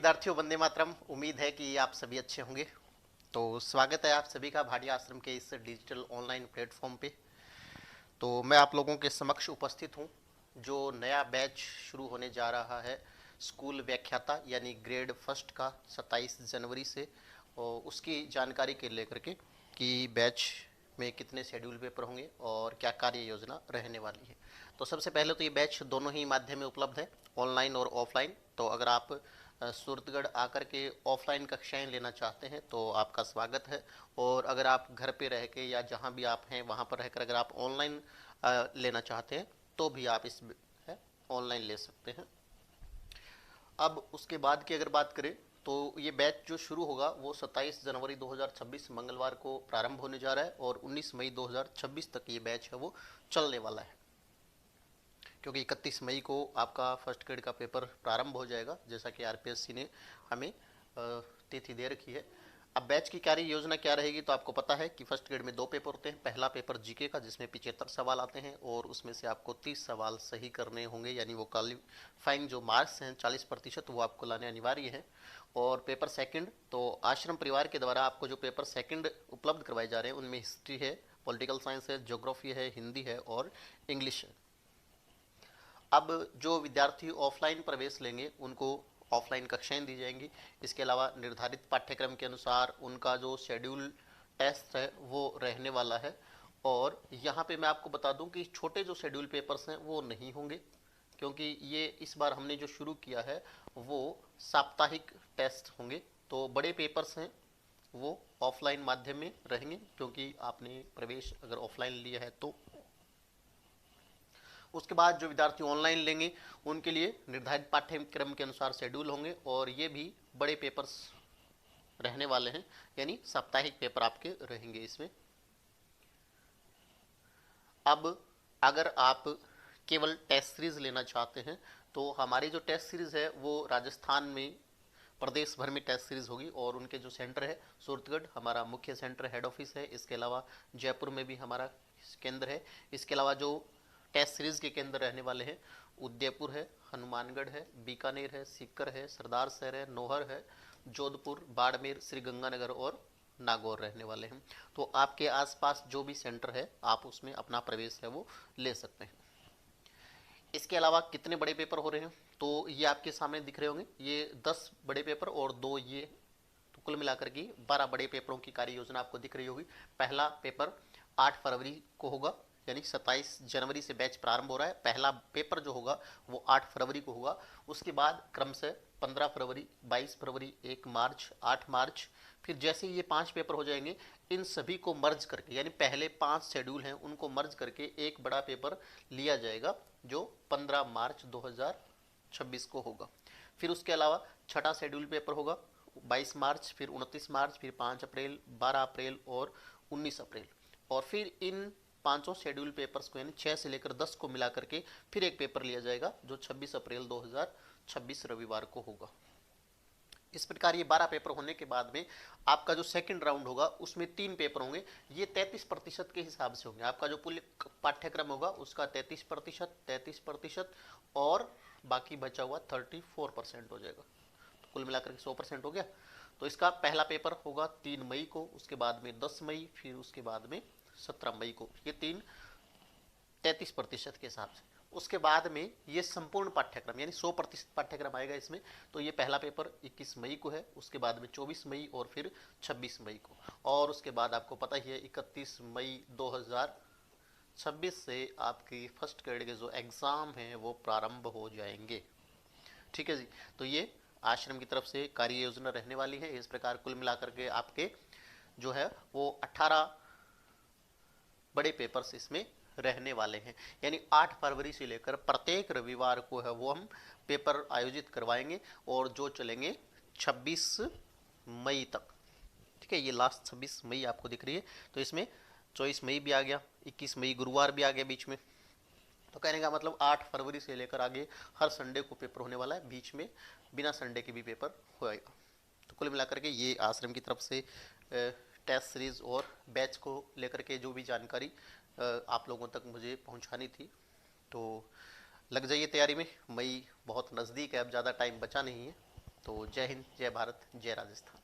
विद्यार्थियों, वंदे मातरम। उम्मीद है कि आप सभी अच्छे होंगे। तो स्वागत है आप सभी का भाटिया आश्रम के इस डिजिटल ऑनलाइन प्लेटफॉर्म पे। तो मैं आप लोगों के समक्ष उपस्थित हूँ। जो नया बैच शुरू होने जा रहा है स्कूल व्याख्याता यानी ग्रेड फर्स्ट का 27 जनवरी से, और उसकी जानकारी के लेकर के कि बैच में कितने शेड्यूल पेपर होंगे और क्या कार्य योजना रहने वाली है। तो सबसे पहले तो ये बैच दोनों ही माध्यम में उपलब्ध है, ऑनलाइन और ऑफलाइन। तो अगर आप सूरतगढ़ आकर के ऑफलाइन कक्षाएं लेना चाहते हैं तो आपका स्वागत है। और अगर आप घर पे रह के या जहां भी आप हैं वहां पर रहकर अगर आप ऑनलाइन लेना चाहते हैं तो भी आप इस ऑनलाइन ले सकते हैं। अब उसके बाद की अगर बात करें तो ये बैच जो शुरू होगा वो 27 जनवरी 2026 मंगलवार को प्रारंभ होने जा रहा है और 19 मई 2026 तक ये बैच है वो चलने वाला है, क्योंकि 31 मई को आपका फर्स्ट ग्रेड का पेपर प्रारंभ हो जाएगा, जैसा कि आरपीएससी ने हमें तिथि दे रखी है। अब बैच की कार्य योजना क्या रहेगी, तो आपको पता है कि फर्स्ट ग्रेड में 2 पेपर होते हैं। पहला पेपर जीके का जिसमें 75 सवाल आते हैं और उसमें से आपको 30 सवाल सही करने होंगे, यानी वो क्वालिफाइंग जो मार्क्स हैं 40% वो आपको लाने अनिवार्य है। और पेपर सेकंड तो आश्रम परिवार के द्वारा आपको जो पेपर सेकंड उपलब्ध करवाए जा रहे हैं उनमें हिस्ट्री है, पॉलिटिकल साइंस है, ज्योग्राफी है, हिंदी है और इंग्लिश है। अब जो विद्यार्थी ऑफलाइन प्रवेश लेंगे उनको ऑफलाइन कक्षाएं दी जाएंगी। इसके अलावा निर्धारित पाठ्यक्रम के अनुसार उनका जो शेड्यूल टेस्ट है वो रहने वाला है। और यहाँ पे मैं आपको बता दूं कि छोटे जो शेड्यूल पेपर्स हैं वो नहीं होंगे, क्योंकि ये इस बार हमने जो शुरू किया है वो साप्ताहिक टेस्ट होंगे। तो बड़े पेपर्स हैं वो ऑफलाइन माध्यम में रहेंगे, क्योंकि आपने प्रवेश अगर ऑफलाइन लिया है तो। उसके बाद जो विद्यार्थी ऑनलाइन लेंगे उनके लिए निर्धारित पाठ्यक्रम के अनुसार शेड्यूल होंगे और ये भी बड़े पेपर्स रहने वाले हैं, यानी साप्ताहिक पेपर आपके रहेंगे इसमें। अब अगर आप केवल टेस्ट सीरीज लेना चाहते हैं तो हमारी जो टेस्ट सीरीज है वो राजस्थान में प्रदेश भर में टेस्ट सीरीज होगी और उनके जो सेंटर है सूरतगढ़ हमारा मुख्य सेंटर हेड ऑफिस है। इसके अलावा जयपुर में भी हमारा केंद्र है। इसके अलावा जो टेस्ट सीरीज के केंद्र रहने वाले हैं उदयपुर है, हनुमानगढ़ है, बीकानेर है, सीकर है, सरदार शहर है, नौहर है, जोधपुर, बाड़मेर, श्री गंगानगर और नागौर रहने वाले हैं। तो आपके आसपास जो भी सेंटर है आप उसमें अपना प्रवेश है वो ले सकते हैं। इसके अलावा कितने बड़े पेपर हो रहे हैं तो ये आपके सामने दिख रहे होंगे, ये 10 बड़े पेपर और 2 ये, तो कुल मिलाकर के 12 बड़े पेपरों की कार्य योजना आपको दिख रही होगी। पहला पेपर 8 फरवरी को होगा, यानी 27 जनवरी से बैच प्रारंभ हो रहा है। पहला पेपर जो होगा वो 8 फरवरी को होगा। उसके बाद क्रम से 15 फरवरी, 22 फरवरी, 1 मार्च, 8 मार्च, फिर जैसे ये 5 पेपर हो जाएंगे इन सभी को मर्ज करके, यानी पहले 5 शेड्यूल हैं उनको मर्ज करके एक बड़ा पेपर लिया जाएगा जो 15 मार्च 2026 को होगा। फिर उसके अलावा छठा शेड्यूल पेपर होगा 22 मार्च, फिर 29 मार्च, फिर 5 अप्रैल, 12 अप्रैल और 19 अप्रैल। और फिर इन 5 शेड्यूल पेपर्स को, यानी 6 से लेकर 10 को मिला करके फिर एक पेपर लिया जाएगा जो 26 अप्रैल 2026 रविवार को होगा। इस प्रकार ये 12 पेपर होने के बाद में आपका जो सेकंड राउंड होगा उसमें 3 पेपर होंगे। ये 33% के हिसाब से होंगे। आपका जो पूरे पाठ्यक्रम होगा उसका 33% और बाकी बचा हुआ 34% हो जाएगा, तो कुल मिलाकर के 100% हो गया। तो इसका पहला पेपर होगा 3 मई को, उसके बाद में 10 मई, फिर उसके बाद में 17 मई को। ये 33% के हिसाब से। उसके बाद में ये संपूर्ण पाठ्यक्रम यानी 100% पाठ्यक्रम आएगा इसमें। तो ये पहला पेपर 21 मई को है, उसके बाद में 24 मई और फिर 26 मई को। और उसके बाद आपको पता ही है 31 मई 2026 से आपकी फर्स्ट ग्रेड के जो एग्ज़ाम हैं वो प्रारंभ हो जाएंगे। ठीक है जी। तो ये आश्रम की तरफ से कार्य योजना रहने वाली है। इस प्रकार कुल मिलाकर के आपके जो है वो 18 बड़े पेपर्स इसमें रहने वाले हैं, यानी 8 फरवरी से लेकर प्रत्येक रविवार को है वो हम पेपर आयोजित करवाएंगे और जो चलेंगे 26 मई तक। ठीक है, ये लास्ट 26 मई आपको दिख रही है। तो इसमें 24 मई भी आ गया, 21 मई गुरुवार भी आ गया बीच में। तो कहने का मतलब 8 फरवरी से लेकर आगे हर संडे को पेपर होने वाला है, बीच में बिना संडे के भी पेपर होएगा। तो कुल मिलाकर के ये आश्रम की तरफ से टेस्ट सीरीज और बैच को लेकर के जो भी जानकारी आप लोगों तक मुझे पहुंचानी थी। तो लग जाइए तैयारी में, मई बहुत नज़दीक है, अब ज़्यादा टाइम बचा नहीं है। तो जय हिंद, जय भारत, जय राजस्थान।